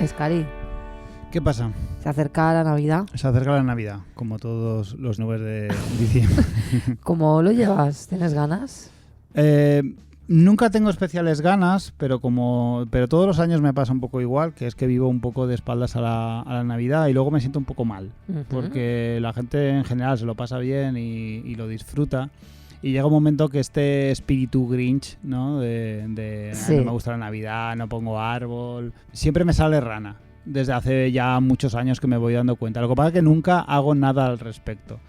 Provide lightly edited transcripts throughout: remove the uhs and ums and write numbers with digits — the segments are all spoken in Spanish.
Escari, ¿Qué pasa? se acerca la Navidad. Se acerca la Navidad, como todos los nubes de diciembre. ¿Cómo lo llevas? ¿Tienes ganas? Nunca tengo especiales ganas, pero todos los años me pasa un poco igual, que es que vivo un poco de espaldas a la Navidad y luego me siento un poco mal, porque la gente en general se lo pasa bien y lo disfruta. Y llega un momento que este espíritu Grinch, ¿no? Sí. No me gusta la Navidad, no pongo árbol, siempre me sale rana. Desde hace ya muchos años que me voy dando cuenta. Lo que pasa es que nunca hago nada al respecto.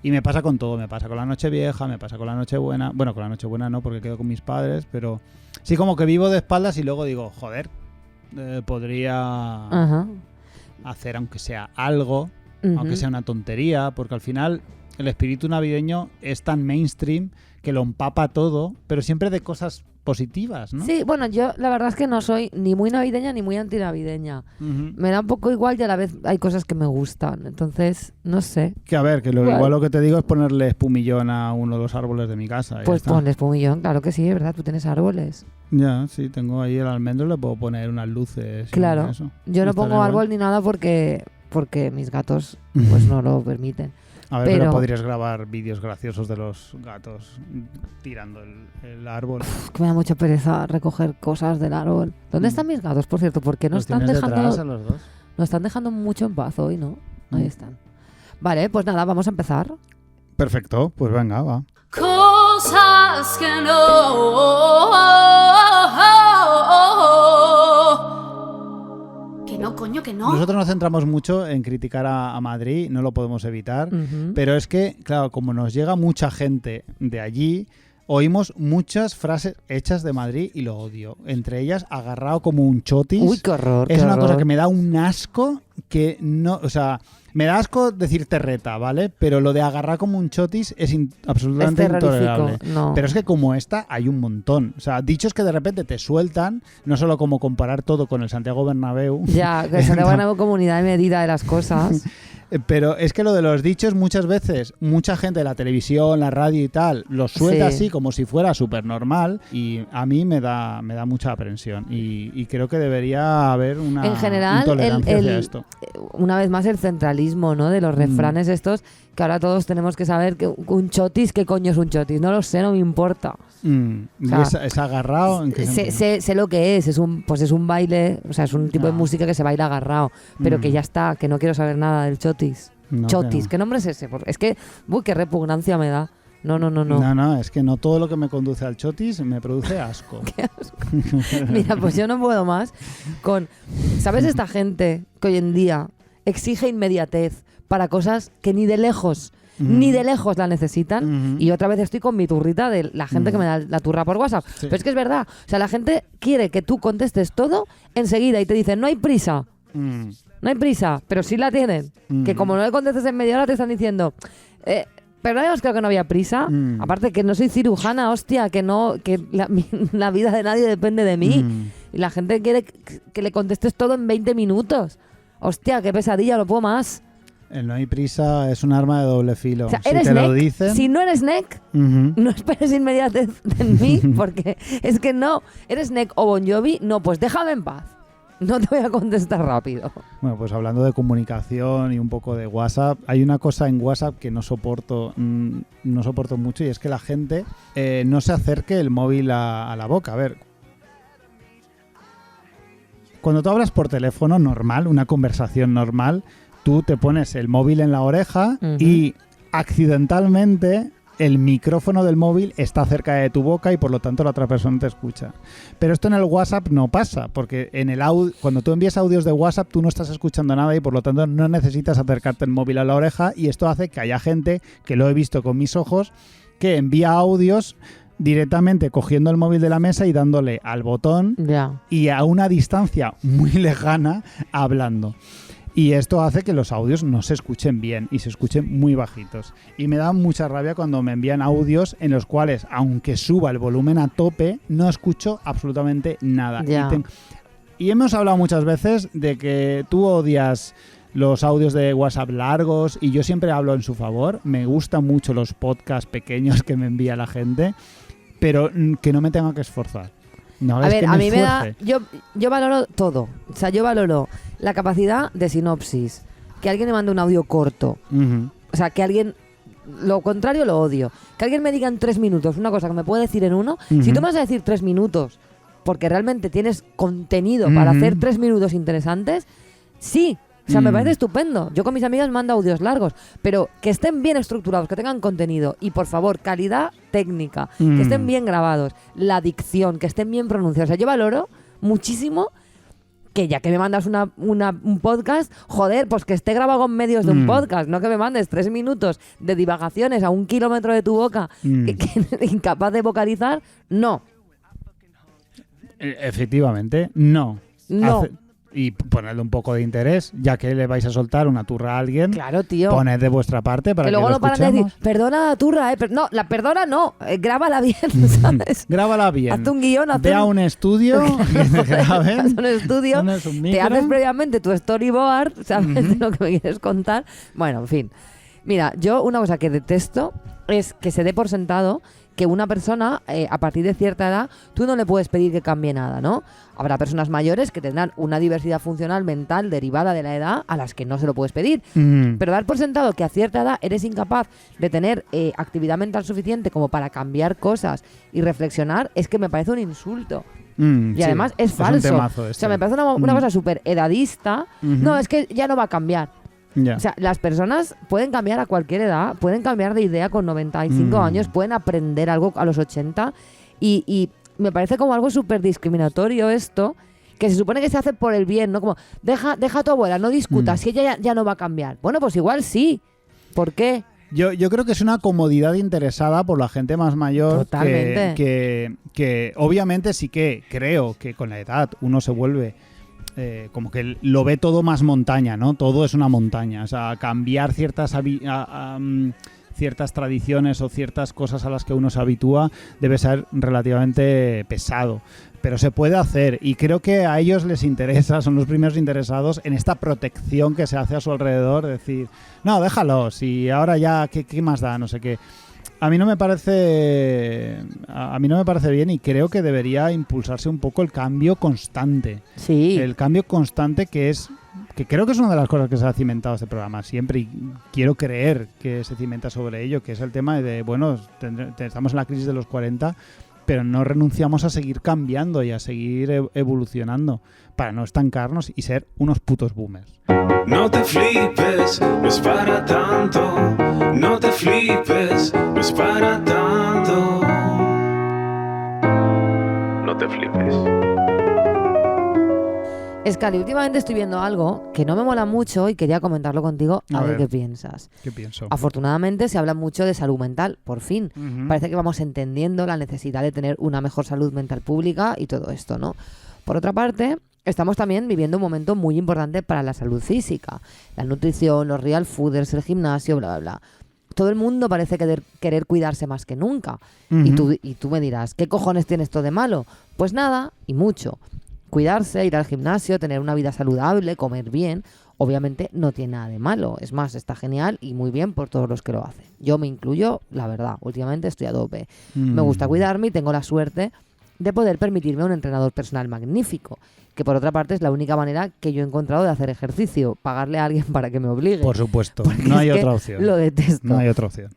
Y me pasa con todo, me pasa con la Nochevieja, me pasa con la Nochebuena. Bueno, con la Nochebuena no, porque quedo con mis padres, pero sí como que vivo de espaldas y luego digo, joder, podría hacer aunque sea algo, aunque sea una tontería, porque al final el espíritu navideño es tan mainstream que lo empapa todo, pero siempre de cosas positivas, ¿no? Sí, bueno, yo la verdad es que no soy ni muy navideña ni muy antinavideña. Me da un poco igual y a la vez hay cosas que me gustan. Entonces, no sé. Que a ver, que igual lo que te digo es ponerle espumillón a uno de los árboles de mi casa. Pues ponle espumillón, claro que sí, ¿verdad? Tú tienes árboles. Ya, sí, tengo ahí el almendro, le puedo poner unas luces. Claro, eso. yo no pongo árbol ni nada porque mis gatos pues no lo permiten. A ver, pero podrías grabar vídeos graciosos de los gatos tirando el árbol. Que me da mucha pereza recoger cosas del árbol. ¿Dónde están mis gatos, por cierto? Porque no están dejando... A los dos? Nos están dejando mucho en paz hoy, ¿no? Ahí están. Vale, pues nada, vamos a empezar. Perfecto, pues venga, va. Cosas que no, coño, que no. Nosotros nos centramos mucho en criticar a Madrid, no lo podemos evitar, pero es que, claro, como nos llega mucha gente de allí, oímos muchas frases hechas de Madrid y lo odio. Entre ellas, agarrado como un chotis. Uy, qué horror. Es una cosa que me da un asco que no... O sea, me da asco decir terreta, ¿vale? Pero lo de agarrar como un chotis es absolutamente intolerable. No. Pero es que como esta hay un montón. O sea, dichos que de repente te sueltan, no solo como comparar todo con el Santiago Bernabéu. Ya, que el Santiago Bernabéu como unidad de medida de las cosas. Pero es que lo de los dichos muchas veces, mucha gente de la televisión, la radio y tal, los suelta así como si fuera súper normal y a mí me da mucha aprensión y creo que debería haber una en general, intolerancia hacia esto. Una vez más el centralismo, ¿no? De los refranes estos, que ahora todos tenemos que saber que un chotis, ¿qué coño es un chotis? No lo sé, no me importa. O sea, ¿es agarrado? ¿En qué sé lo que es un baile, o sea, es un tipo de música que se baila agarrado, pero que ya está, que no quiero saber nada del chotis. No, chotis, no. ¿Qué nombre es ese? Es que, qué repugnancia me da. No. No, es que no todo lo que me conduce al chotis me produce asco. Qué asco. Mira, pues yo no puedo más con... ¿Sabes esta gente que hoy en día exige inmediatez para cosas que ni de lejos la necesitan? Y otra vez estoy con mi turrita de la gente que me da la turra por WhatsApp. Sí. Pero es que es verdad. O sea, la gente quiere que tú contestes todo enseguida y te dicen, no hay prisa. No hay prisa, pero sí la tienen. Que como no le contestes en media hora te están diciendo... pero no creo que no había prisa. Aparte que no soy cirujana, hostia, que la vida de nadie depende de mí. Y la gente quiere que le contestes todo en 20 minutos. Hostia, qué pesadilla, lo puedo más. El no hay prisa es un arma de doble filo. O sea, si eres te neck, lo dicen... Si no eres neck, no esperes inmediatez en mí, porque es que no. Eres neck o Bon Jovi, no, pues déjame en paz. No te voy a contestar rápido. Bueno, pues hablando de comunicación y un poco de WhatsApp, hay una cosa en WhatsApp que no soporto mucho y es que la gente no se acerque el móvil a la boca. A ver, cuando tú hablas por teléfono normal, una conversación normal, tú te pones el móvil en la oreja y accidentalmente el micrófono del móvil está cerca de tu boca y por lo tanto la otra persona te escucha. Pero esto en el WhatsApp no pasa, porque en el cuando tú envías audios de WhatsApp tú no estás escuchando nada y por lo tanto no necesitas acercarte el móvil a la oreja y esto hace que haya gente, que lo he visto con mis ojos, que envía audios directamente cogiendo el móvil de la mesa y dándole al botón y a una distancia muy lejana hablando. Y esto hace que los audios no se escuchen bien y se escuchen muy bajitos. Y me da mucha rabia cuando me envían audios en los cuales, aunque suba el volumen a tope, no escucho absolutamente nada. Y hemos hablado muchas veces de que tú odias los audios de WhatsApp largos y yo siempre hablo en su favor. Me gustan mucho los podcasts pequeños que me envía la gente, pero que no me tenga que esforzar. No, a ver, que a mí esfuerce. me da... Yo valoro todo. O sea, yo valoro la capacidad de sinopsis, que alguien me mande un audio corto, o sea, que alguien, lo contrario lo odio, que alguien me diga en 3 minutos una cosa que me puede decir en uno, si tú me vas a decir 3 minutos porque realmente tienes contenido para hacer 3 minutos interesantes, sí. O sea, me parece estupendo. Yo con mis amigas mando audios largos, pero que estén bien estructurados, que tengan contenido y, por favor, calidad técnica, que estén bien grabados, la dicción, que estén bien pronunciados. O sea, yo valoro muchísimo que ya que me mandas un podcast, joder, pues que esté grabado con medios de un podcast, no que me mandes 3 minutos de divagaciones a 1 kilómetro de tu boca, que incapaz de vocalizar, no. Efectivamente, no. Y ponedle un poco de interés, ya que le vais a soltar una turra a alguien. Claro, tío. Poned de vuestra parte para que luego lo no paran de escuchemos. decir, perdona la turra, no, la perdona no, grábala bien, ¿sabes? Grábala bien. Hazte un guión, Ve a un estudio, que te graben. Haz un estudio, Pones un te micro. haces previamente tu storyboard, ¿sabes? De lo que me quieres contar. Bueno, en fin. Mira, yo una cosa que detesto es que se dé por sentado que una persona, a partir de cierta edad, tú no le puedes pedir que cambie nada, ¿no? Habrá personas mayores que tendrán una diversidad funcional mental derivada de la edad a las que no se lo puedes pedir. Pero dar por sentado que a cierta edad eres incapaz de tener actividad mental suficiente como para cambiar cosas y reflexionar, es que me parece un insulto. Y además es falso. un temazo O sea, me parece una cosa súper edadista. No, es que ya no va a cambiar. Ya. O sea, las personas pueden cambiar a cualquier edad, pueden cambiar de idea con 95 años, pueden aprender algo a los 80 y me parece como algo súper discriminatorio esto, que se supone que se hace por el bien, ¿no? Como, deja a tu abuela, no discutas, si ella ya no va a cambiar. Bueno, pues igual sí. ¿Por qué? Yo creo que es una comodidad interesada por la gente más mayor. Totalmente. Que obviamente sí que creo que con la edad uno se vuelve... como que lo ve todo más montaña, ¿no? Todo es una montaña. O sea, cambiar ciertas tradiciones o ciertas cosas a las que uno se habitúa debe ser relativamente pesado. Pero se puede hacer y creo que a ellos les interesa, son los primeros interesados en esta protección que se hace a su alrededor. Decir, no, déjalos y ahora ya, ¿qué más da? No sé qué. A mí no me parece bien y creo que debería impulsarse un poco el cambio constante. Sí. El cambio constante que creo que es una de las cosas que se ha cimentado este programa siempre y quiero creer que se cimenta sobre ello, que es el tema de, bueno, estamos en la crisis de los 40, pero no renunciamos a seguir cambiando y a seguir evolucionando para no estancarnos y ser unos putos boomers. No te flipes, no es para tanto. No te flipes, no es para tanto. No te flipes. Escali, últimamente estoy viendo algo que no me mola mucho y quería comentarlo contigo a ver qué piensas. ¿Qué pienso? Afortunadamente se habla mucho de salud mental, por fin. Parece que vamos entendiendo la necesidad de tener una mejor salud mental pública y todo esto, ¿no? Por otra parte, estamos también viviendo un momento muy importante para la salud física. La nutrición, los real fooders, el gimnasio, bla, bla, bla. Todo el mundo parece querer cuidarse más que nunca. Y tú me dirás, ¿qué cojones tiene esto de malo? Pues nada, y mucho. Cuidarse, ir al gimnasio, tener una vida saludable, comer bien, obviamente no tiene nada de malo. Es más, está genial y muy bien por todos los que lo hacen. Yo me incluyo, la verdad, últimamente estoy a tope. Me gusta cuidarme y tengo la suerte de poder permitirme un entrenador personal magnífico, que por otra parte es la única manera que yo he encontrado de hacer ejercicio, pagarle a alguien para que me obligue. Por supuesto, Porque no hay es que otra opción. Lo detesto. No hay otra opción.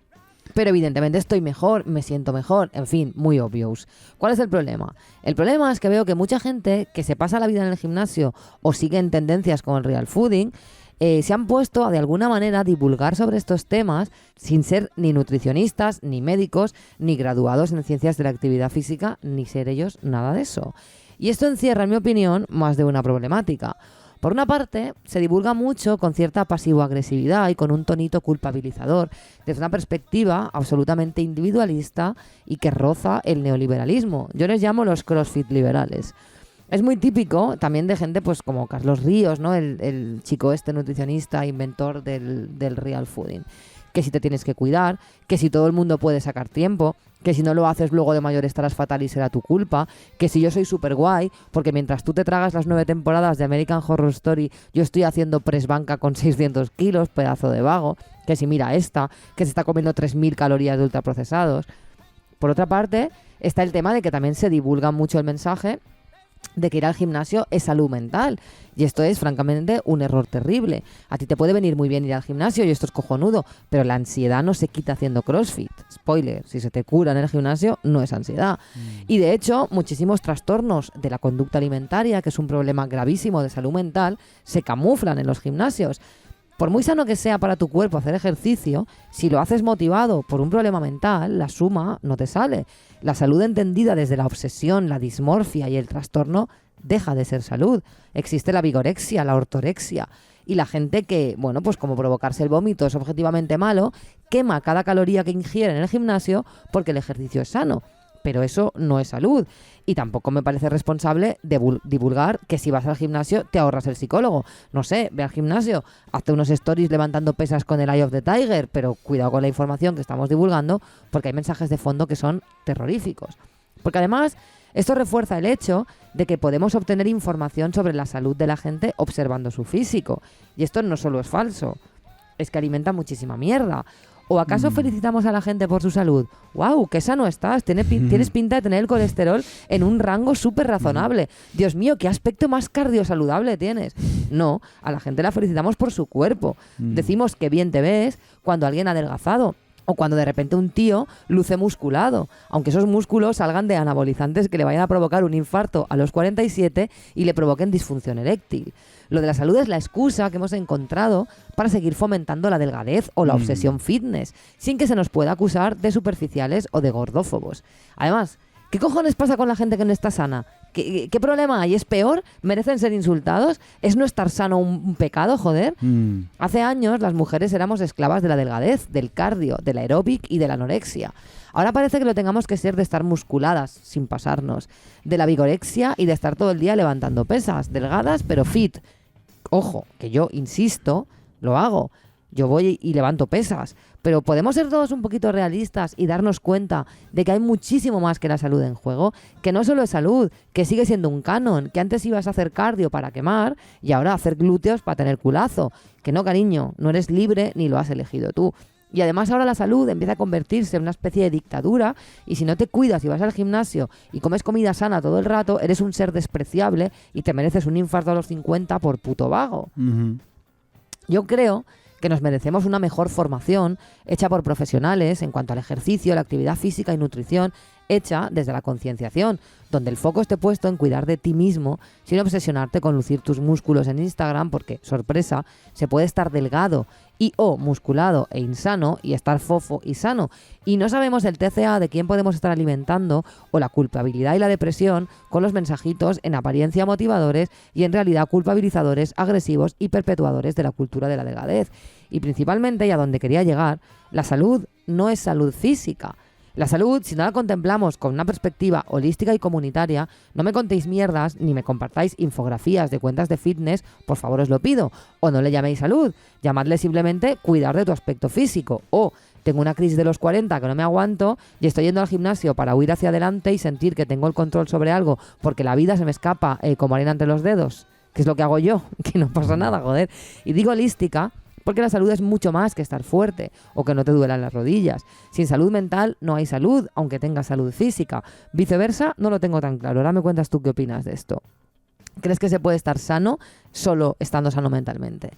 Pero evidentemente estoy mejor, me siento mejor, en fin, muy obvious. ¿Cuál es el problema? El problema es que veo que mucha gente que se pasa la vida en el gimnasio o sigue en tendencias como el real fooding, se han puesto a de alguna manera divulgar sobre estos temas sin ser ni nutricionistas, ni médicos, ni graduados en ciencias de la actividad física, ni ser ellos nada de eso. Y esto encierra, en mi opinión, más de una problemática. Por una parte, se divulga mucho con cierta pasivo-agresividad y con un tonito culpabilizador, desde una perspectiva absolutamente individualista y que roza el neoliberalismo. Yo les llamo los crossfit liberales. Es muy típico también de gente pues como Carlos Ríos, ¿no? El chico nutricionista, inventor del real fooding. Que si te tienes que cuidar, que si todo el mundo puede sacar tiempo, que si no lo haces luego de mayor estarás fatal y será tu culpa, que si yo soy súper guay, porque mientras tú te tragas las 9 temporadas de American Horror Story, yo estoy haciendo press banca con 600 kilos, pedazo de vago, que si mira esta, que se está comiendo 3.000 calorías de ultraprocesados. Por otra parte, está el tema de que también se divulga mucho el mensaje de que ir al gimnasio es salud mental. Y esto es, francamente, un error terrible. A ti te puede venir muy bien ir al gimnasio y esto es cojonudo, pero la ansiedad no se quita haciendo CrossFit. Spoiler, si se te cura en el gimnasio, no es ansiedad. Y de hecho, muchísimos trastornos de la conducta alimentaria, que es un problema gravísimo de salud mental, se camuflan en los gimnasios. Por muy sano que sea para tu cuerpo hacer ejercicio, si lo haces motivado por un problema mental, la suma no te sale. La salud entendida desde la obsesión, la dismorfia y el trastorno deja de ser salud. Existe la vigorexia, la ortorexia. Y la gente que, bueno, pues como provocarse el vómito es objetivamente malo, quema cada caloría que ingiere en el gimnasio porque el ejercicio es sano. Pero eso no es salud. Y tampoco me parece responsable divulgar que si vas al gimnasio te ahorras el psicólogo. No sé, ve al gimnasio, hazte unos stories levantando pesas con el Eye of the Tiger, pero cuidado con la información que estamos divulgando porque hay mensajes de fondo que son terroríficos. Porque además, esto refuerza el hecho de que podemos obtener información sobre la salud de la gente observando su físico. Y esto no solo es falso, es que alimenta muchísima mierda. ¿O acaso felicitamos a la gente por su salud? ¡Wow! ¡Qué sano estás! Tienes pinta de tener el colesterol en un rango súper razonable. Dios mío, ¿qué aspecto más cardiosaludable tienes? No, a la gente la felicitamos por su cuerpo. Decimos que bien te ves cuando alguien ha adelgazado. O cuando de repente un tío luce musculado, aunque esos músculos salgan de anabolizantes que le vayan a provocar un infarto a los 47 y le provoquen disfunción eréctil. Lo de la salud es la excusa que hemos encontrado para seguir fomentando la delgadez o la obsesión fitness, sin que se nos pueda acusar de superficiales o de gordófobos. Además, ¿qué cojones pasa con la gente que no está sana? ¿Qué problema hay? ¿Es peor? ¿Merecen ser insultados? ¿Es no estar sano un pecado, joder? Hace años las mujeres éramos esclavas de la delgadez, del cardio, del aeróbic y de la anorexia. Ahora parece que lo tengamos que ser de estar musculadas, sin pasarnos, de la vigorexia y de estar todo el día levantando pesas, delgadas pero fit. Ojo, que yo, insisto, lo hago. Yo voy y levanto pesas, pero podemos ser todos un poquito realistas y darnos cuenta de que hay muchísimo más que la salud en juego, que no solo es salud, que sigue siendo un canon, que antes ibas a hacer cardio para quemar y ahora a hacer glúteos para tener culazo. Que no, cariño, no eres libre ni lo has elegido tú. Y además ahora la salud empieza a convertirse en una especie de dictadura y si no te cuidas y vas al gimnasio y comes comida sana todo el rato, eres un ser despreciable y te mereces un infarto a los 50 por puto vago. Yo creo que nos merecemos una mejor formación hecha por profesionales en cuanto al ejercicio, la actividad física y nutrición, hecha desde la concienciación, donde el foco esté puesto en cuidar de ti mismo sin obsesionarte con lucir tus músculos en Instagram, porque, sorpresa, se puede estar delgado y o musculado e insano y estar fofo y sano. Y no sabemos el TCA de quién podemos estar alimentando o la culpabilidad y la depresión con los mensajitos en apariencia motivadores y en realidad culpabilizadores, agresivos y perpetuadores de la cultura de la delgadez. Y principalmente, y a donde quería llegar, la salud no es salud física. La salud, si no la contemplamos con una perspectiva holística y comunitaria, no me contéis mierdas ni me compartáis infografías de cuentas de fitness, por favor os lo pido. O no le llaméis salud, llamadle simplemente cuidar de tu aspecto físico. O tengo una crisis de los 40 que no me aguanto y estoy yendo al gimnasio para huir hacia adelante y sentir que tengo el control sobre algo porque la vida se me escapa como arena entre los dedos, que es lo que hago yo, que no pasa nada, joder. Y digo holística porque la salud es mucho más que estar fuerte o que no te duelan las rodillas. Sin salud mental no hay salud, aunque tengas salud física. Viceversa, no lo tengo tan claro. Ahora me cuentas tú qué opinas de esto. ¿Crees que se puede estar sano solo estando sano mentalmente?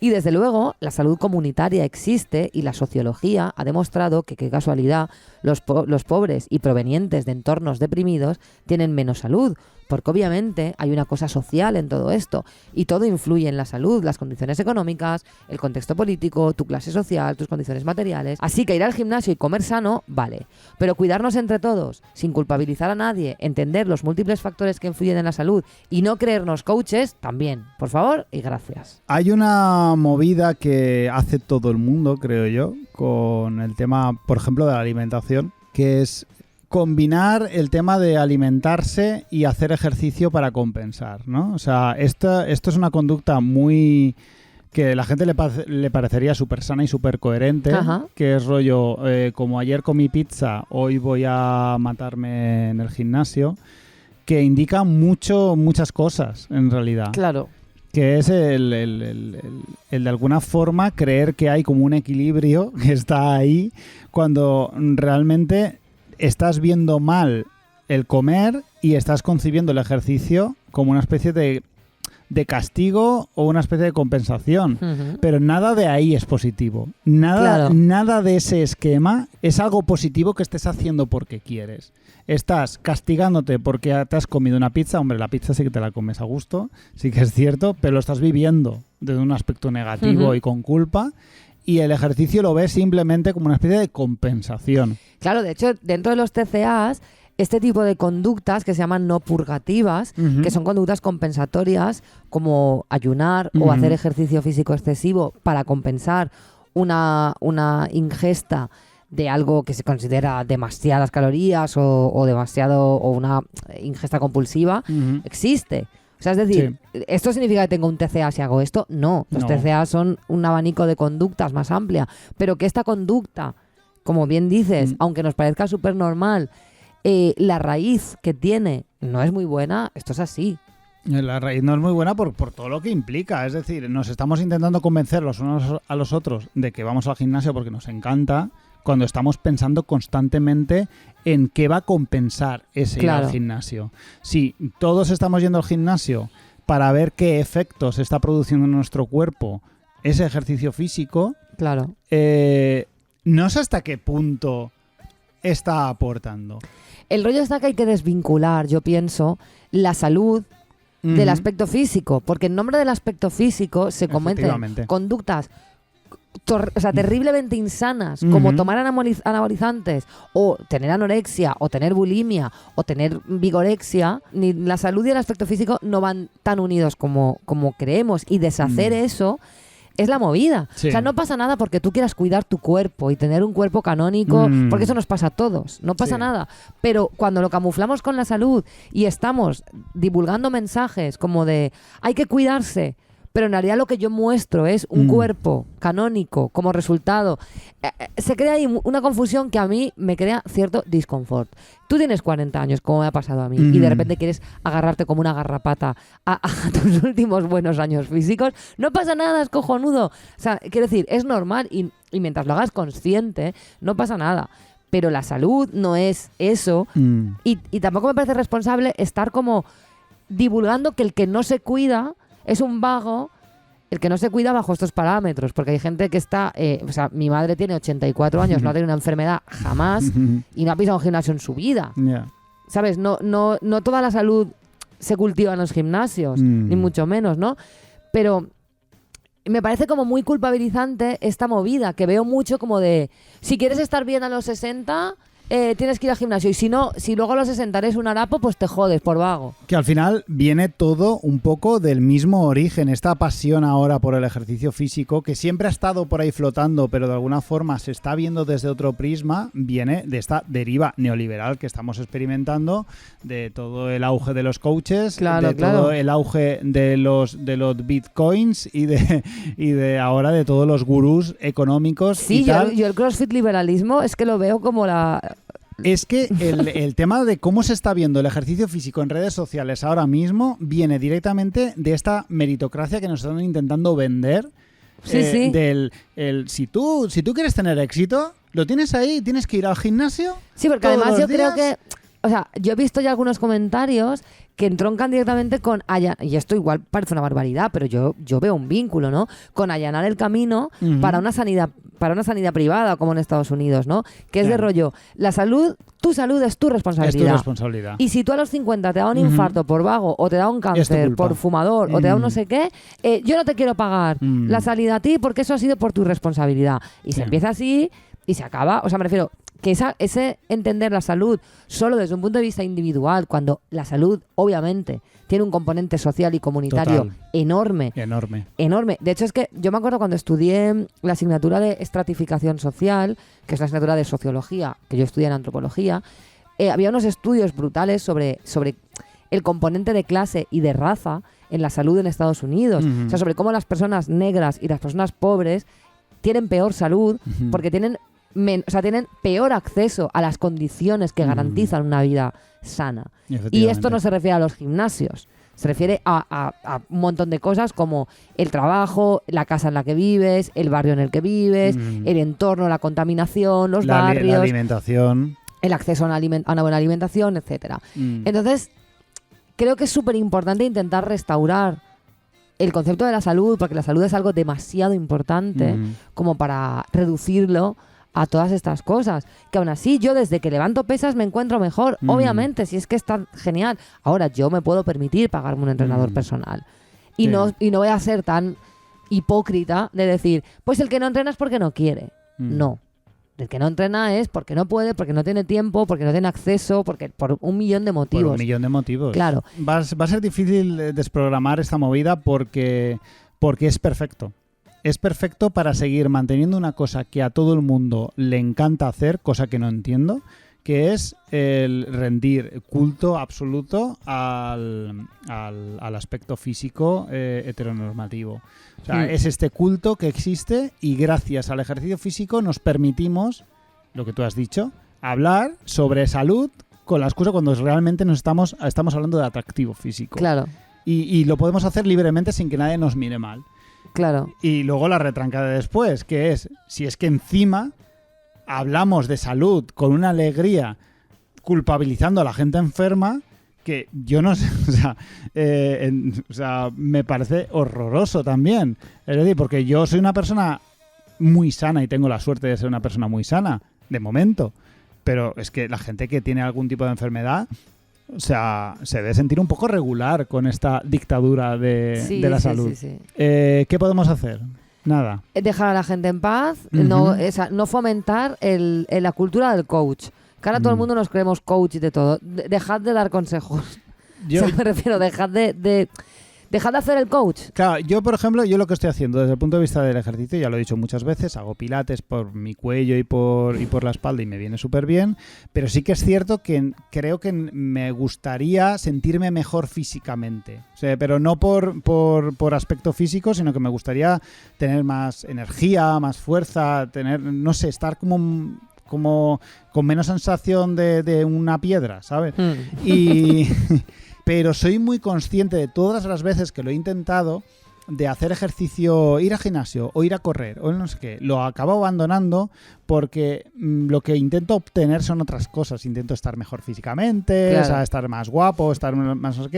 Y desde luego, la salud comunitaria existe y la sociología ha demostrado que, qué casualidad, los pobres y provenientes de entornos deprimidos tienen menos salud, porque obviamente hay una cosa social en todo esto y todo influye en la salud, las condiciones económicas, el contexto político, tu clase social, tus condiciones materiales. Así que ir al gimnasio y comer sano, vale, pero cuidarnos entre todos, sin culpabilizar a nadie, entender los múltiples factores que influyen en la salud y no creernos coaches, también, por favor y gracias. Hay una movida que hace todo el mundo, creo yo, con el tema, por ejemplo, de la alimentación, que es combinar el tema de alimentarse y hacer ejercicio para compensar, ¿no? O sea, esto es una conducta muy que la gente le parecería súper sana y súper coherente, que es rollo, como ayer comí pizza, hoy voy a matarme en el gimnasio, que indica muchas cosas, en realidad. Claro. Que es el de alguna forma creer que hay como un equilibrio que está ahí cuando realmente estás viendo mal el comer y estás concibiendo el ejercicio como una especie de castigo o una especie de compensación. Pero nada de ahí es positivo. Nada de ese esquema es algo positivo que estés haciendo porque quieres. Estás castigándote porque te has comido una pizza. Hombre, la pizza sí que te la comes a gusto, sí que es cierto, pero lo estás viviendo desde un aspecto negativo y con culpa. Y el ejercicio lo ves simplemente como una especie de compensación. Claro, de hecho, dentro de los TCAs, este tipo de conductas que se llaman no purgativas, que son conductas compensatorias, como ayunar o hacer ejercicio físico excesivo para compensar una ingesta de algo que se considera demasiadas calorías o demasiado o una ingesta compulsiva, existe. O sea, es decir, ¿esto significa que tengo un TCA si hago esto? No, los TCA son un abanico de conductas más amplia, pero que esta conducta, como bien dices, aunque nos parezca súper normal, la raíz que tiene no es muy buena, esto es así. La raíz no es muy buena por todo lo que implica. Es decir, nos estamos intentando convencer los unos a los otros de que vamos al gimnasio porque nos encanta, cuando estamos pensando constantemente en qué va a compensar ese ir al gimnasio. Si todos estamos yendo al gimnasio para ver qué efectos está produciendo en nuestro cuerpo ese ejercicio físico, no sé hasta qué punto está aportando. El rollo está que hay que desvincular, yo pienso, la salud del aspecto físico, porque en nombre del aspecto físico se cometen conductas terriblemente insanas, como tomar anabolizantes o tener anorexia o tener bulimia o tener vigorexia. Ni la salud y el aspecto físico no van tan unidos como creemos, y deshacer eso es la movida. O sea, no pasa nada porque tú quieras cuidar tu cuerpo y tener un cuerpo canónico, porque eso nos pasa a todos, no pasa nada. Pero cuando lo camuflamos con la salud y estamos divulgando mensajes como de hay que cuidarse, pero en realidad lo que yo muestro es un cuerpo canónico como resultado, se crea ahí una confusión que a mí me crea cierto disconfort. Tú tienes 40 años, como me ha pasado a mí, y de repente quieres agarrarte como una garrapata a tus últimos buenos años físicos. No pasa nada, es cojonudo. O sea, quiero decir, es normal y mientras lo hagas consciente, no pasa nada. Pero la salud no es eso, y tampoco me parece responsable estar como divulgando que el que no se cuida es un vago, el que no se cuida bajo estos parámetros, porque hay gente que está... o sea, mi madre tiene 84 años, no ha tenido una enfermedad jamás y no ha pisado un gimnasio en su vida. ¿Sabes? No toda la salud se cultiva en los gimnasios, ni mucho menos, ¿no? Pero me parece como muy culpabilizante esta movida, que veo mucho como de... Si quieres estar bien a los 60... tienes que ir al gimnasio, y si no, si luego a los 60 eres un harapo, pues te jodes por vago. Que al final viene todo un poco del mismo origen, esta pasión ahora por el ejercicio físico, que siempre ha estado por ahí flotando, pero de alguna forma se está viendo desde otro prisma, viene de esta deriva neoliberal que estamos experimentando, de todo el auge de los coaches, todo el auge de los bitcoins y de ahora de todos los gurús económicos. Sí, y tal. Yo el CrossFit liberalismo es que lo veo como Es que el tema de cómo se está viendo el ejercicio físico en redes sociales ahora mismo viene directamente de esta meritocracia que nos están intentando vender. Sí. Si tú quieres tener éxito, lo tienes ahí, tienes que ir al gimnasio. Sí, porque además yo creo que... O sea, yo he visto ya algunos comentarios que entroncan directamente con y esto igual parece una barbaridad, pero yo veo un vínculo, ¿no? Con allanar el camino para una sanidad privada, como en Estados Unidos, ¿no? Que es de rollo, tu salud es tu responsabilidad. Es tu responsabilidad. Y si tú a los 50 te da un infarto por vago, o te da un cáncer por fumador, o te da un no sé qué, yo no te quiero pagar la salida a ti porque eso ha sido por tu responsabilidad. Y se empieza así y se acaba. O sea, me refiero... que ese entender la salud solo desde un punto de vista individual, cuando la salud obviamente tiene un componente social y comunitario enorme. De hecho, es que yo me acuerdo cuando estudié la asignatura de estratificación social, que es la asignatura de sociología, que yo estudié en antropología, había unos estudios brutales sobre el componente de clase y de raza en la salud en Estados Unidos. O sea, sobre cómo las personas negras y las personas pobres tienen peor salud porque tienen peor acceso a las condiciones que garantizan una vida sana. Y esto no se refiere a los gimnasios, se refiere a un montón de cosas como el trabajo, la casa en la que vives, el barrio en el que vives, el entorno, la contaminación, los barrios, la alimentación, el acceso a una buena alimentación, etcétera. Entonces, creo que es súper importante intentar restaurar el concepto de la salud, porque la salud es algo demasiado importante como para reducirlo a todas estas cosas. Que aún así, yo desde que levanto pesas me encuentro mejor. Obviamente, si es que está genial. Ahora, yo me puedo permitir pagarme un entrenador personal. Y, no voy a ser tan hipócrita de decir, pues el que no entrena es porque no quiere. No. El que no entrena es porque no puede, porque no tiene tiempo, porque no tiene acceso, porque por un millón de motivos. Por un millón de motivos. Claro. Va a ser difícil desprogramar esta movida porque es perfecto. Es perfecto para seguir manteniendo una cosa que a todo el mundo le encanta hacer, cosa que no entiendo, que es el rendir culto absoluto al aspecto físico heteronormativo. O sea, es este culto que existe y gracias al ejercicio físico nos permitimos, lo que tú has dicho, hablar sobre salud con la excusa cuando realmente estamos hablando de atractivo físico. Claro. Y lo podemos hacer libremente sin que nadie nos mire mal. Claro. Y luego la retranca de después, que es, si es que encima hablamos de salud con una alegría, culpabilizando a la gente enferma, que yo no sé, o sea, me parece horroroso también. Es decir, porque yo soy una persona muy sana y tengo la suerte de ser una persona muy sana, de momento. Pero es que la gente que tiene algún tipo de enfermedad, o sea, se debe sentir un poco regular con esta dictadura de la salud. Sí. ¿Qué podemos hacer? Nada. Dejar a la gente en paz, no fomentar la cultura del coach. Que ahora todo el mundo nos creemos coach y de todo. Dejad de dar consejos. Yo, o sea, me refiero, dejad de hacer el coach. Claro, yo por ejemplo, yo lo que estoy haciendo desde el punto de vista del ejercicio, ya lo he dicho muchas veces, hago pilates por mi cuello y por la espalda y me viene súper bien, pero sí que es cierto que creo que me gustaría sentirme mejor físicamente. O sea, pero no por aspecto físico, sino que me gustaría tener más energía, más fuerza, tener, no sé, estar como con menos sensación de una piedra, ¿sabes? Pero soy muy consciente de todas las veces que lo he intentado de hacer ejercicio, ir al gimnasio o ir a correr o no sé qué. Lo acabo abandonando porque lo que intento obtener son otras cosas. Intento estar mejor físicamente, claro. O sea, estar más guapo, estar más no sé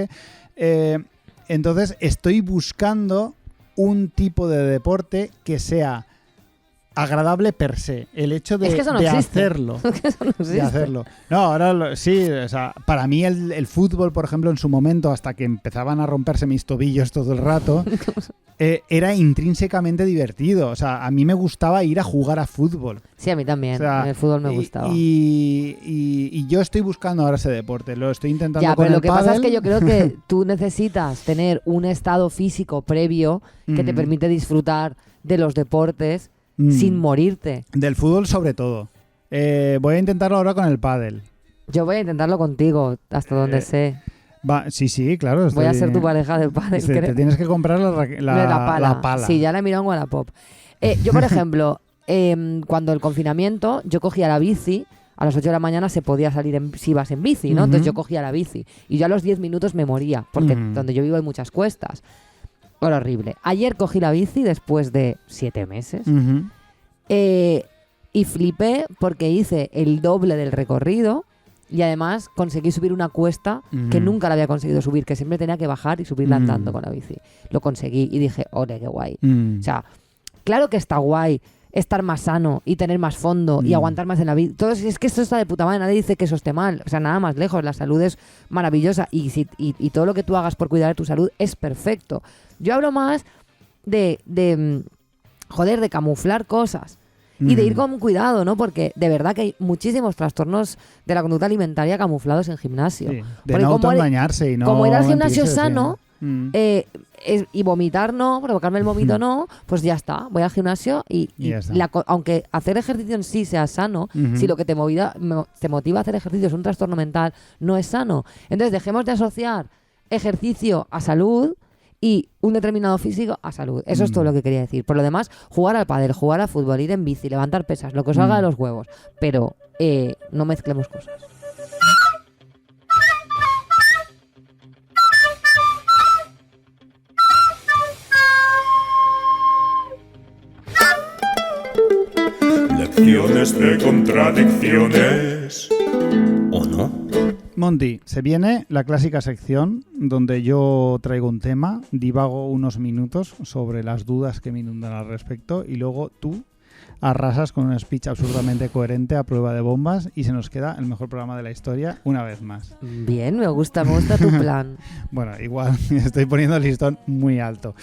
qué. Entonces estoy buscando un tipo de deporte que sea agradable per se, el hecho de, es que eso no de existe. hacerlo. Es que eso no existe. De hacerlo. No, ahora sí, o sea, para mí el fútbol, por ejemplo, en su momento, hasta que empezaban a romperse mis tobillos todo el rato, era intrínsecamente divertido. O sea, a mí me gustaba ir a jugar a fútbol. Sí, a mí también. O sea, el fútbol me gustaba. Y yo estoy buscando ahora ese deporte. Lo estoy intentando ya, con pero el lo que pasa pádel. es que yo creo que tú necesitas tener un estado físico previo que te permite disfrutar de los deportes sin morirte. Del fútbol sobre todo. Voy a intentarlo ahora con el pádel. Yo voy a intentarlo contigo, hasta donde sé. Sí, claro. Voy a ser tu pareja de pádel. Te tienes que comprar la pala. Sí, ya la he mirado en Wallapop. Yo, por ejemplo, cuando el confinamiento, yo cogía la bici. A las 8 de la mañana se podía salir si ibas en bici, ¿no? Entonces yo cogía la bici. Y yo a los 10 minutos me moría, porque donde yo vivo hay muchas cuestas. Era horrible. Ayer cogí la bici después de 7 meses. Y flipé porque hice el doble del recorrido. Y además conseguí subir una cuesta que nunca la había conseguido subir, que siempre tenía que bajar y subirla andando con la bici. Lo conseguí y dije, ¡ole, qué guay! O sea, claro que está guay estar más sano y tener más fondo y aguantar más en la vida. Es que esto está de puta madre, nadie dice que eso esté mal. O sea, nada más lejos, la salud es maravillosa y todo lo que tú hagas por cuidar de tu salud es perfecto. Yo hablo más de camuflar cosas. Y de ir con cuidado, ¿no? Porque de verdad que hay muchísimos trastornos de la conducta alimentaria camuflados en gimnasio. Sí, de no autoengañarse y no... Como ir al gimnasio sano sí. y vomitar no, provocarme el vómito no, pues ya está. Voy al gimnasio y ya está. aunque hacer ejercicio en sí sea sano, si lo que te motiva a hacer ejercicio es un trastorno mental, no es sano. Entonces dejemos de asociar ejercicio a salud y un determinado físico a salud. Eso es todo lo que quería decir. Por lo demás, jugar al pádel, jugar al fútbol, ir en bici, levantar pesas, lo que os haga de los huevos. Pero no mezclemos cosas. Lecciones de contradicciones. ¿O no? Monty, se viene la clásica sección donde yo traigo un tema, divago unos minutos sobre las dudas que me inundan al respecto y luego tú arrasas con un speech absurdamente coherente a prueba de bombas y se nos queda el mejor programa de la historia una vez más. Bien, me gusta tu plan. Bueno, igual estoy poniendo el listón muy alto.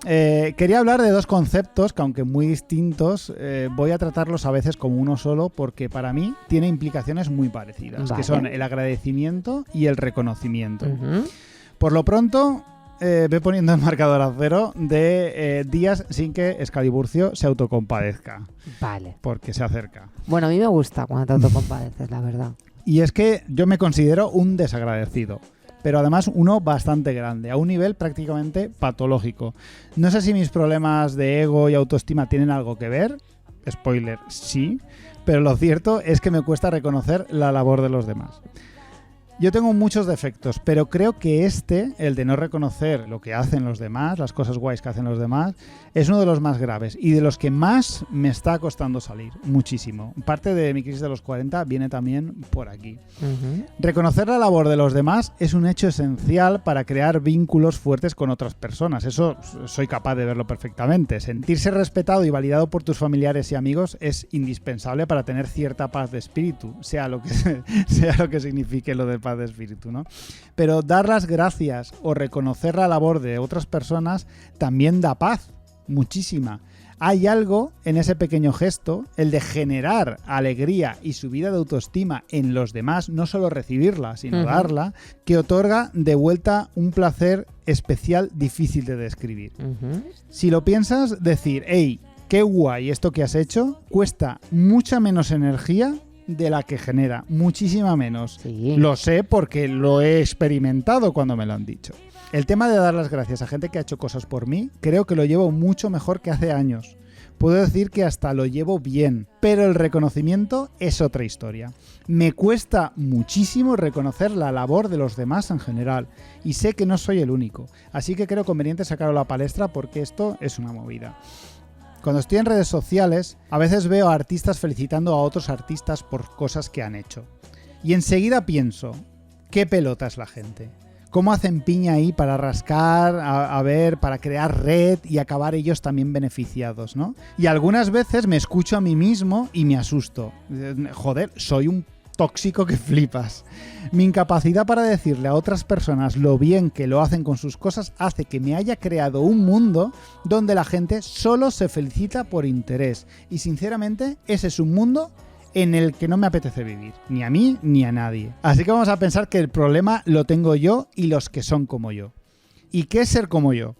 Quería hablar de dos conceptos que, aunque muy distintos, voy a tratarlos a veces como uno solo porque para mí tiene implicaciones muy parecidas, Vale. que son el agradecimiento y el reconocimiento. Ujú. Por lo pronto, ve poniendo el marcador a cero de días sin que Excaliburcio se autocompadezca, Vale. porque se acerca. Bueno, a mí me gusta cuando te autocompadeces, la verdad. Y es que yo me considero un desagradecido, pero además uno bastante grande, a un nivel prácticamente patológico. No sé si mis problemas de ego y autoestima tienen algo que ver, spoiler, sí, pero lo cierto es que me cuesta reconocer la labor de los demás. Yo tengo muchos defectos, pero creo que el de no reconocer lo que hacen los demás, las cosas guays que hacen los demás, es uno de los más graves y de los que más me está costando salir, muchísimo. Parte de mi crisis de los 40 viene también por aquí. Ujú. Reconocer la labor de los demás es un hecho esencial para crear vínculos fuertes con otras personas. Eso soy capaz de verlo perfectamente. Sentirse respetado y validado por tus familiares y amigos es indispensable para tener cierta paz de espíritu, sea lo que signifique lo de paz de espíritu, ¿no? Pero dar las gracias o reconocer la labor de otras personas también da paz, muchísima. Hay algo en ese pequeño gesto, el de generar alegría y subida de autoestima en los demás, no solo recibirla, sino darla, que otorga de vuelta un placer especial difícil de describir. Ujú. Si lo piensas, decir, hey, qué guay esto que has hecho, cuesta mucha menos energía de la que genera, muchísima menos. Sí. Lo sé porque lo he experimentado cuando me lo han dicho. El tema de dar las gracias a gente que ha hecho cosas por mí, creo que lo llevo mucho mejor que hace años. Puedo decir que hasta lo llevo bien, pero el reconocimiento es otra historia. Me cuesta muchísimo reconocer la labor de los demás en general, y sé que no soy el único, así que creo conveniente sacarlo a la palestra porque esto es una movida. Cuando estoy en redes sociales, a veces veo a artistas felicitando a otros artistas por cosas que han hecho. Y enseguida pienso, ¿qué pelota es la gente? ¿Cómo hacen piña ahí para rascar, a ver, para crear red y acabar ellos también beneficiados, ¿no? Y algunas veces me escucho a mí mismo y me asusto. Joder, soy un tóxico que flipas. Mi incapacidad para decirle a otras personas lo bien que lo hacen con sus cosas hace que me haya creado un mundo donde la gente solo se felicita por interés. Y sinceramente, ese es un mundo en el que no me apetece vivir, ni a mí ni a nadie. Así que vamos a pensar que el problema lo tengo yo y los que son como yo. ¿Y qué es ser como yo?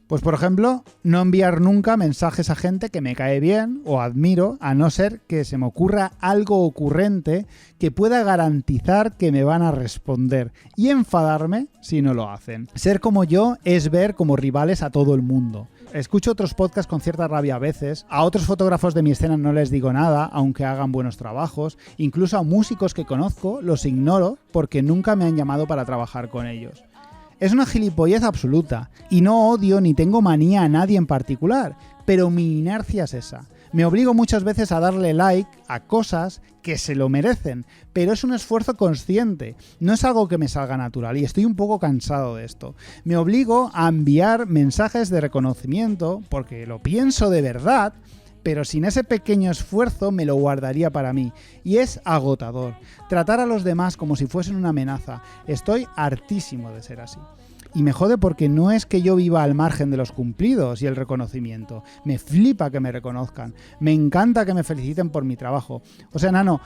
Pues por ejemplo, no enviar nunca mensajes a gente que me cae bien o admiro, a no ser que se me ocurra algo ocurrente que pueda garantizar que me van a responder y enfadarme si no lo hacen. Ser como yo es ver como rivales a todo el mundo. Escucho otros podcasts con cierta rabia a veces, a otros fotógrafos de mi escena no les digo nada, aunque hagan buenos trabajos, incluso a músicos que conozco los ignoro porque nunca me han llamado para trabajar con ellos. Es una gilipollez absoluta, y no odio ni tengo manía a nadie en particular, pero mi inercia es esa. Me obligo muchas veces a darle like a cosas que se lo merecen, pero es un esfuerzo consciente, no es algo que me salga natural y estoy un poco cansado de esto. Me obligo a enviar mensajes de reconocimiento porque lo pienso de verdad, pero sin ese pequeño esfuerzo me lo guardaría para mí. Y es agotador. Tratar a los demás como si fuesen una amenaza. Estoy hartísimo de ser así. Y me jode porque no es que yo viva al margen de los cumplidos y el reconocimiento. Me flipa que me reconozcan. Me encanta que me feliciten por mi trabajo. O sea, Nano,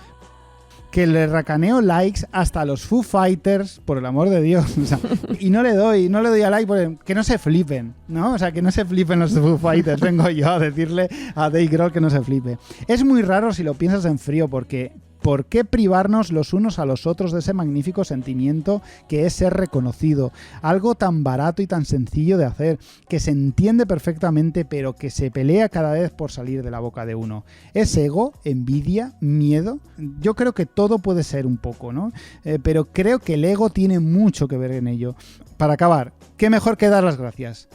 que le racaneo likes hasta a los Foo Fighters, por el amor de Dios. O sea, y no le doy a like porque que no se flipen, ¿no? O sea, que no se flipen los Foo Fighters. Vengo yo a decirle a Dave Grohl que no se flipe. Es muy raro si lo piensas en frío porque ¿por qué privarnos los unos a los otros de ese magnífico sentimiento que es ser reconocido? Algo tan barato y tan sencillo de hacer, que se entiende perfectamente, pero que se pelea cada vez por salir de la boca de uno. ¿Es ego? ¿Envidia? ¿Miedo? Yo creo que todo puede ser un poco, ¿no? Pero creo que el ego tiene mucho que ver en ello. Para acabar, ¿qué mejor que dar las gracias?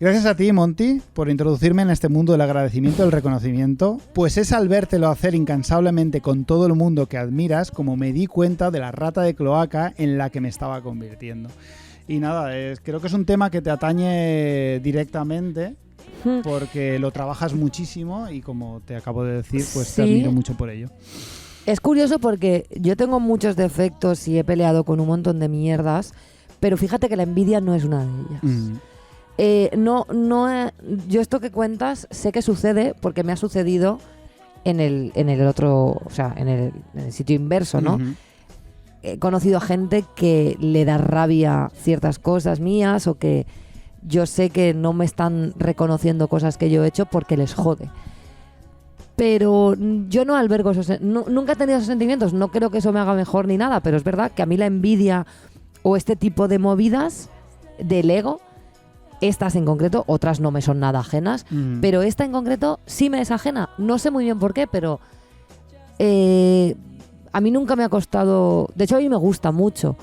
Gracias a ti, Monty, por introducirme en este mundo del agradecimiento y del reconocimiento, pues es al vértelo hacer incansablemente con todo el mundo que admiras como me di cuenta de la rata de cloaca en la que me estaba convirtiendo. Y nada, creo que es un tema que te atañe directamente porque lo trabajas muchísimo y como te acabo de decir, pues te admiro mucho por ello. Es curioso porque yo tengo muchos defectos y he peleado con un montón de mierdas, pero fíjate que la envidia no es una de ellas. Yo esto que cuentas sé que sucede porque me ha sucedido en el otro, o sea, en el sitio inverso, ¿no? Uh-huh. He conocido a gente que le da rabia ciertas cosas mías o que yo sé que no me están reconociendo cosas que yo he hecho porque les jode. Pero yo no albergo esos... nunca he tenido esos sentimientos, no creo que eso me haga mejor ni nada, pero es verdad que a mí la envidia o este tipo de movidas del ego, estas en concreto, otras no me son nada ajenas, pero esta en concreto sí me es ajena. No sé muy bien por qué, pero a mí nunca me ha costado... De hecho, a mí me gusta mucho.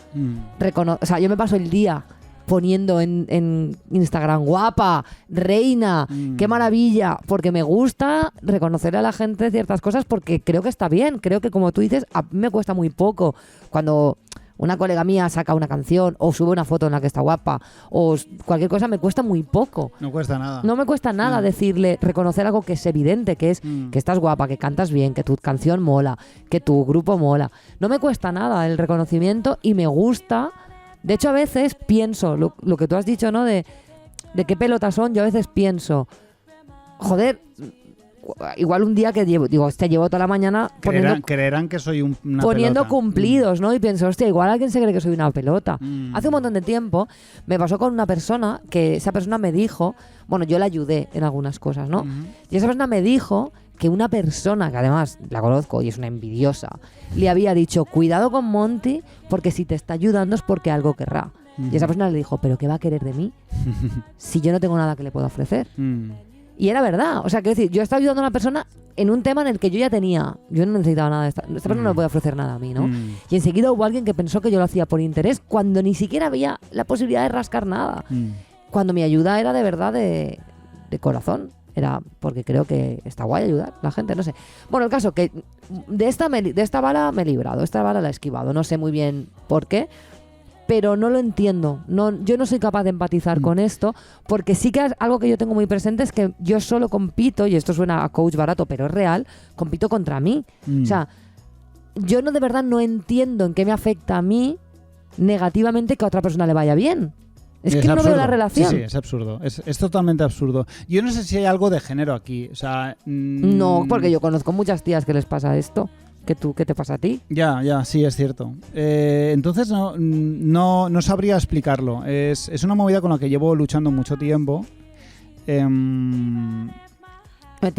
O sea, yo me paso el día poniendo en Instagram, guapa, reina, qué maravilla, porque me gusta reconocer a la gente ciertas cosas porque creo que está bien. Creo que, como tú dices, a mí me cuesta muy poco cuando una colega mía saca una canción o sube una foto en la que está guapa o cualquier cosa, me cuesta muy poco. No cuesta nada. No me cuesta nada decirle, reconocer algo que es evidente, que es que estás guapa, que cantas bien, que tu canción mola, que tu grupo mola. No me cuesta nada el reconocimiento y me gusta. De hecho, a veces pienso, lo que tú has dicho, ¿no? De qué pelotas son, yo a veces pienso, joder, igual un día que llevo toda la mañana creerán que soy una poniendo pelota. Cumplidos, ¿no? Y pienso, hostia, igual alguien se cree que soy una pelota. Hace un montón de tiempo me pasó con una persona que esa persona me dijo, bueno, yo la ayudé en algunas cosas, ¿no? Y esa persona me dijo que una persona, que además la conozco y es una envidiosa, le había dicho, cuidado con Monty, porque si te está ayudando es porque algo querrá. Y esa persona le dijo, ¿pero qué va a querer de mí si yo no tengo nada que le pueda ofrecer? Y era verdad. O sea, quiero decir, yo estaba ayudando a una persona en un tema en el que yo no necesitaba nada de esta persona no me puede ofrecer nada a mí, ¿no? Y enseguida hubo alguien que pensó que yo lo hacía por interés cuando ni siquiera había la posibilidad de rascar nada. Cuando mi ayuda era de verdad de corazón. Era porque creo que está guay ayudar a la gente, no sé. Bueno, el caso que de esta bala me he librado, esta bala la he esquivado. No sé muy bien por qué, pero no lo entiendo. Yo no soy capaz de empatizar con esto, porque sí que algo que yo tengo muy presente es que yo solo compito, y esto suena a coach barato, pero es real, compito contra mí. O sea, yo de verdad no entiendo en qué me afecta a mí negativamente que a otra persona le vaya bien. Es que no veo la relación. Sí, es absurdo. Es totalmente absurdo. Yo no sé si hay algo de género aquí. O sea, no, porque yo conozco muchas tías que les pasa esto. ¿Qué te pasa a ti? Ya, sí, es cierto. Entonces no sabría explicarlo. Es una movida con la que llevo luchando mucho tiempo. Te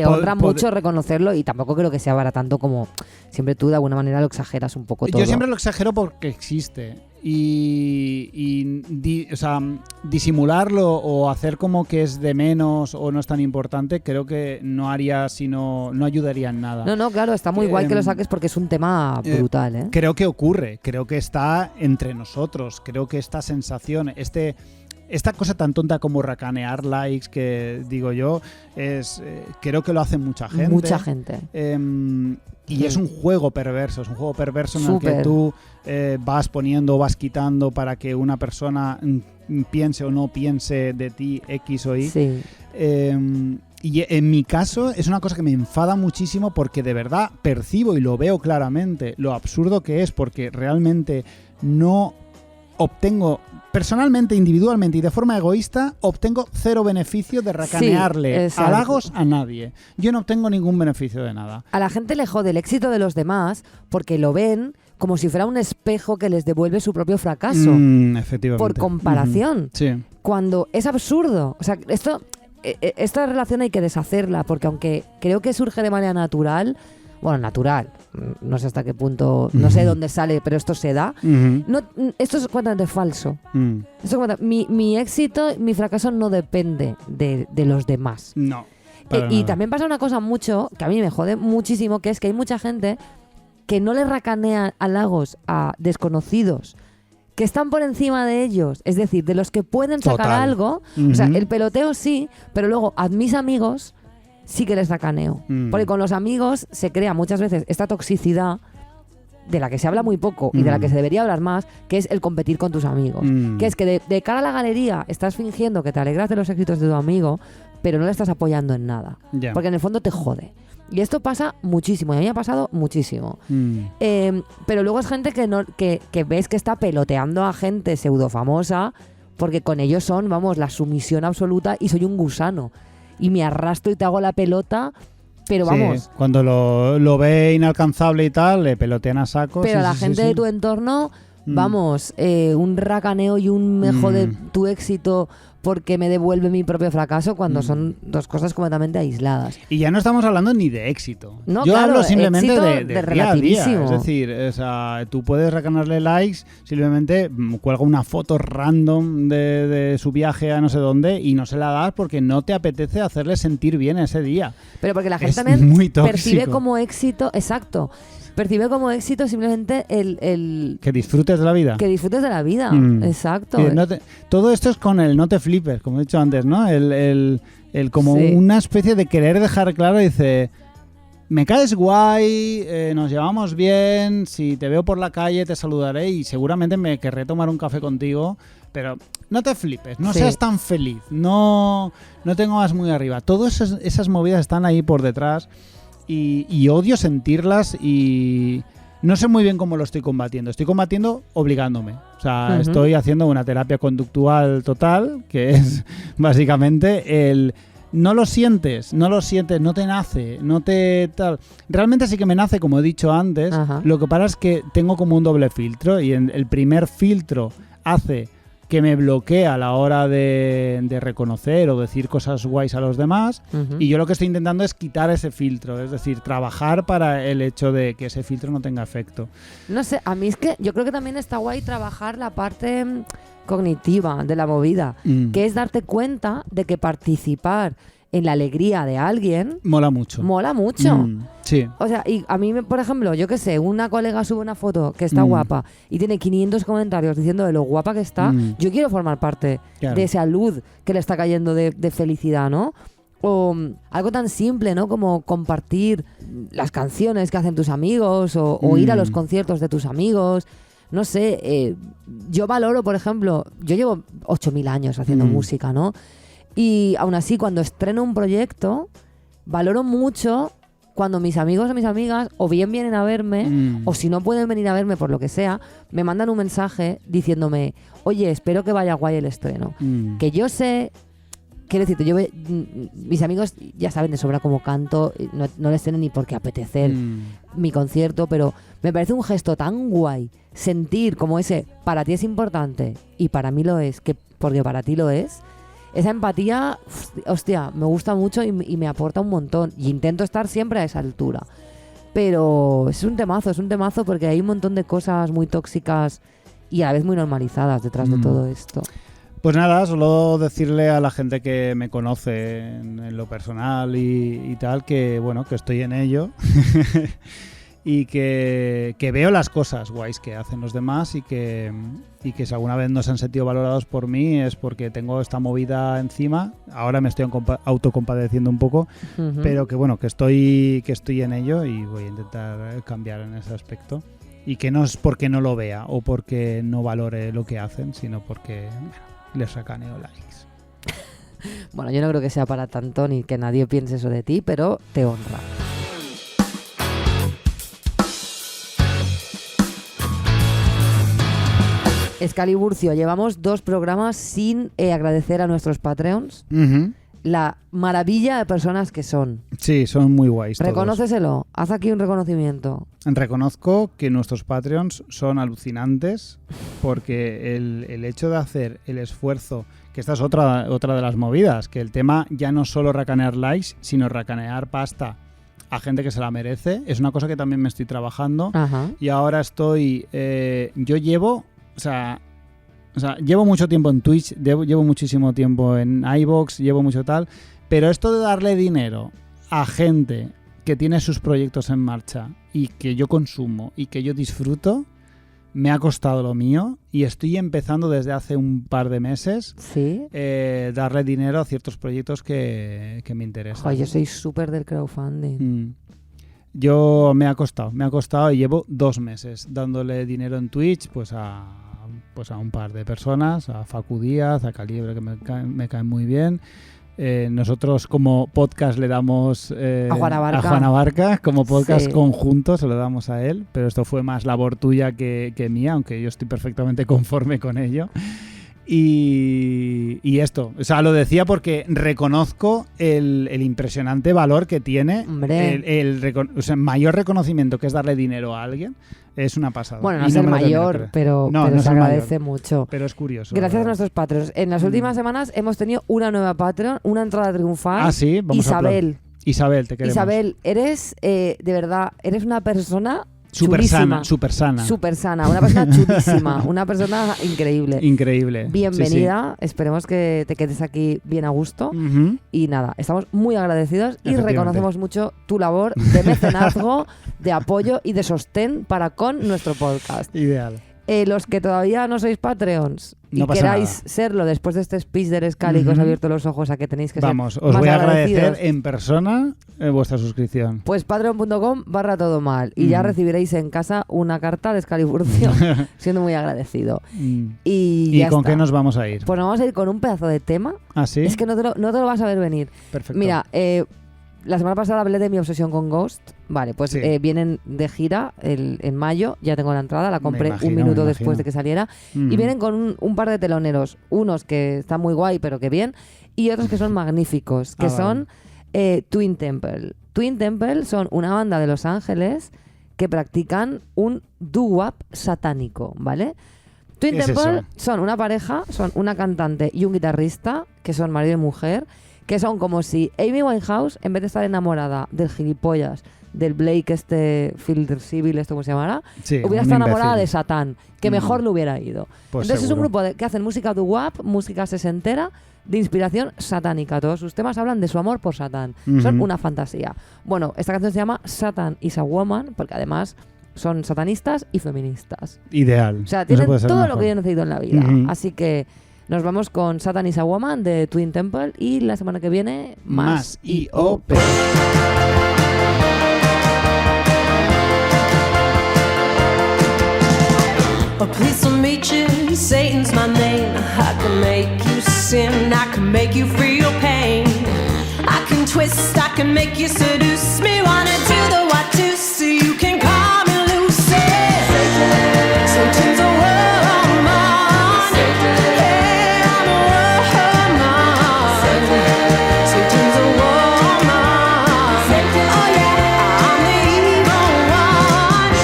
honra mucho reconocerlo y tampoco creo que sea para tanto como siempre tú de alguna manera lo exageras un poco todo. Yo siempre lo exagero porque existe. O sea, disimularlo o hacer como que es de menos o no es tan importante, creo que no ayudaría en nada. No, claro, está muy guay que lo saques porque es un tema brutal, ¿eh? Creo que ocurre, creo que está entre nosotros, creo que esta sensación, esta cosa tan tonta como racanear likes, que digo yo, creo que lo hace mucha gente. Mucha gente. Y es un juego perverso, en el que tú vas poniendo, vas quitando para que una persona piense o no piense de ti X o Y. Sí. Y en mi caso es una cosa que me enfada muchísimo porque de verdad percibo y lo veo claramente lo absurdo que es, porque realmente no obtengo, personalmente, individualmente y de forma egoísta, obtengo cero beneficio de racanearle halagos a nadie. Yo no obtengo ningún beneficio de nada. A la gente le jode el éxito de los demás porque lo ven como si fuera un espejo que les devuelve su propio fracaso. Efectivamente. Por comparación. Sí. Cuando es absurdo. O sea, esta relación hay que deshacerla porque aunque creo que surge de manera natural... Bueno, natural, no sé hasta qué punto, no sé dónde sale, pero esto se da. Esto es completamente falso. Mi éxito, mi fracaso no depende de los demás. No. Y también pasa una cosa mucho, que a mí me jode muchísimo, que es que hay mucha gente que no le racanea halagos a desconocidos que están por encima de ellos, es decir, de los que pueden sacar Total. algo. O sea, el peloteo sí, pero luego a mis amigos sí que les da caneo. Porque con los amigos se crea muchas veces esta toxicidad de la que se habla muy poco y de la que se debería hablar más, que es el competir con tus amigos. Que es que de cara a la galería estás fingiendo que te alegras de los éxitos de tu amigo, pero no le estás apoyando en nada. Ya. Porque en el fondo te jode. Y esto pasa muchísimo, y a mí me ha pasado muchísimo. Pero luego es gente que ves que está peloteando a gente pseudo famosa, porque con ellos son, vamos, la sumisión absoluta y soy un gusano. Y me arrastro y te hago la pelota, pero vamos. Sí, cuando lo ve inalcanzable y tal, le pelotean a saco. Pero sí, a la sí, gente sí. de tu entorno, vamos, un racaneo y un me jode tu éxito porque me devuelve mi propio fracaso, cuando son dos cosas completamente aisladas. Y ya no estamos hablando ni de éxito. No, Yo claro, hablo simplemente éxito de de día a día. relativísimo. Es decir, o sea, tú puedes recanarle likes, simplemente cuelga una foto random de su viaje a no sé dónde y no se la das porque no te apetece hacerle sentir bien ese día. Pero porque la gente Es también muy tóxico. percibe como éxito, exacto, percibe como éxito simplemente el Que disfrutes de la vida. que disfrutes de la vida, exacto. Que todo esto es con el no te flipes, como he dicho antes, ¿no? El como Sí. una especie de querer dejar claro, dice, me caes guay, nos llevamos bien, si te veo por la calle te saludaré y seguramente me querré tomar un café contigo, pero no te flipes, no Sí. seas tan feliz, no te más muy arriba. Todas esas movidas están ahí por detrás y odio sentirlas y no sé muy bien cómo lo estoy combatiendo. Estoy combatiendo obligándome. O sea, estoy haciendo una terapia conductual total, que es básicamente el no lo sientes, no te nace, no te tal. Realmente sí que me nace, como he dicho antes. Ajá. Lo que pasa es que tengo como un doble filtro y el primer filtro hace que me bloquea a la hora de reconocer o decir cosas guays a los demás. Y yo lo que estoy intentando es quitar ese filtro, es decir, trabajar para el hecho de que ese filtro no tenga efecto. No sé, a mí es que yo creo que también está guay trabajar la parte cognitiva de la movida, que es darte cuenta de que participar en la alegría de alguien Mola mucho. mola mucho. Sí. O sea, y a mí, por ejemplo, yo qué sé, una colega sube una foto que está guapa y tiene 500 comentarios diciendo de lo guapa que está, yo quiero formar parte Claro. de esa luz que le está cayendo de felicidad, ¿no? O algo tan simple, ¿no? Como compartir las canciones que hacen tus amigos o ir a los conciertos de tus amigos. No sé, yo valoro, por ejemplo, yo llevo 8.000 años haciendo música, ¿no? Y aún así, cuando estreno un proyecto, valoro mucho cuando mis amigos o mis amigas o bien vienen a verme o si no pueden venir a verme por lo que sea, me mandan un mensaje diciéndome, oye, espero que vaya guay el estreno. Que yo sé, quiero decirte, mis amigos ya saben de sobra cómo canto, no les tiene ni por qué apetecer mi concierto, pero me parece un gesto tan guay sentir como ese, para ti es importante y para mí lo es, porque para ti lo es. Esa empatía, hostia, me gusta mucho y me aporta un montón. Y intento estar siempre a esa altura. Pero es un temazo porque hay un montón de cosas muy tóxicas y a la vez muy normalizadas detrás de todo esto. Pues nada, solo decirle a la gente que me conoce en lo personal y tal, que bueno, que estoy en ello y que veo las cosas guays que hacen los demás y que si alguna vez no se han sentido valorados por mí es porque tengo esta movida encima. Ahora me estoy autocompadeciendo un poco, pero que bueno, que estoy en ello y voy a intentar cambiar en ese aspecto. Y que no es porque no lo vea o porque no valore lo que hacen, sino porque les sacaneo likes. Bueno, yo no creo que sea para tanto ni que nadie piense eso de ti, pero te honra. Excaliburcio, llevamos 2 programas sin agradecer a nuestros Patreons la maravilla de personas que son. Sí, son muy guays todos. Reconóceselo, haz aquí un reconocimiento. Reconozco que nuestros Patreons son alucinantes porque el hecho de hacer el esfuerzo, que esta es otra de las movidas, que el tema ya no solo racanear likes, sino racanear pasta a gente que se la merece, es una cosa que también me estoy trabajando. Ajá. Y ahora estoy... yo llevo... O sea, llevo mucho tiempo en Twitch, llevo muchísimo tiempo en iVoox, llevo mucho tal, pero esto de darle dinero a gente que tiene sus proyectos en marcha y que yo consumo y que yo disfruto, me ha costado lo mío y estoy empezando desde hace un par de meses ¿Sí? darle dinero a ciertos proyectos que me interesan. Joder, yo soy súper del crowdfunding. Yo me ha costado y llevo 2 meses dándole dinero en Twitch pues a un par de personas, a Facu Díaz, a Calibre, que me caen muy bien. Nosotros como podcast le damos a Juan Abarca, como podcast Sí. conjunto se lo damos a él, pero esto fue más labor tuya que mía, aunque yo estoy perfectamente conforme con ello. Y esto, o sea, lo decía porque reconozco el impresionante valor que tiene, Hombre. o sea, mayor reconocimiento que es darle dinero a alguien, es una pasada. Bueno, no Y es el me lo termino de mayor, creer. pero No se es el agradece mayor, mucho. pero es curioso. Gracias a la verdad. nuestros Patreons. En las últimas semanas hemos tenido una nueva Patreon, una entrada triunfal. Ah, sí, vamos a Isabel. Isabel, te queremos. Isabel, eres, de verdad, eres una persona Súper chulísima. sana. Súper sana, una persona chulísima, una persona increíble. Increíble. Bienvenida, esperemos que te quedes aquí bien a gusto. Sí, sí. Ujú. Y nada, estamos muy agradecidos y Efectivamente. reconocemos mucho tu labor de mecenazgo, de apoyo y de sostén para con nuestro podcast. Ideal. Los que todavía no sois Patreons y No pasa queráis nada. serlo después de este speech del Scali que os ha Ujú. abierto los ojos a que tenéis que Vamos, ser os más voy a agradecidos, agradecer en persona vuestra suscripción. pues patreon.com/todo mal y ya Mm. recibiréis en casa una carta de Scaliburcio siendo muy agradecido. Mm. Y ¿Y ya con está. qué nos vamos a ir? Pues nos vamos a ir con un pedazo de tema. ¿Ah, sí? Es que no te lo vas a ver venir. Perfecto. Mira, la semana pasada hablé de mi obsesión con Ghost. Vale, pues Sí. vienen de gira en mayo, ya tengo la entrada, la compré imagino, un minuto me después imagino. de que saliera. Mm. Y vienen con un par de teloneros, unos que están muy guay pero que bien, y otros que son magníficos, que Ah, vale. son Twin Temple. Twin Temple son una banda de Los Ángeles que practican un doo-wop satánico, ¿vale? Twin ¿Qué es Temple eso? son una pareja, son una cantante y un guitarrista, que son marido y mujer, que son como si Amy Winehouse, en vez de estar enamorada del gilipollas, del Blake Phil Civil, esto como se llamará, Sí, hubiera un estado enamorada de imbécil. Satán, que mejor le hubiera ido. Pues Entonces es un seguro. grupo que hacen música doo-wop, música sesentera, de inspiración satánica. Todos sus temas hablan de su amor por Satán. Son Ujú. una fantasía. Bueno, esta canción se llama Satan is a Woman, porque además son satanistas y feministas. Ideal. O sea, No se tienen puede ser todo lo mejor. que yo necesito en la vida. Ujú. Así que nos vamos con Satan is a Woman de Twin Temple y la semana que viene Más y o peor. A police will meet you, Satan's my name. I can make you sin, I can make you feel pain. I can twist, I can make you seduce me. Wanna do the what to so you can call me Lucy. Satan's a woman. Yeah, I'm a woman. Satan's a woman. Oh yeah, I'm the evil one.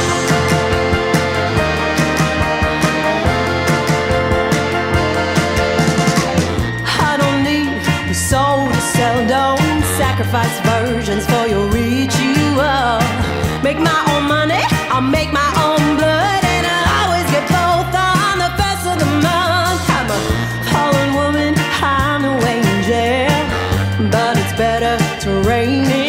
I don't need your soul to sell. Don't sacrifice virgins for your ritual. Make my own money, I'll make my own blood, and I'll always get both on the first of the month. I'm a fallen woman, I'm no angel, but it's better to reign in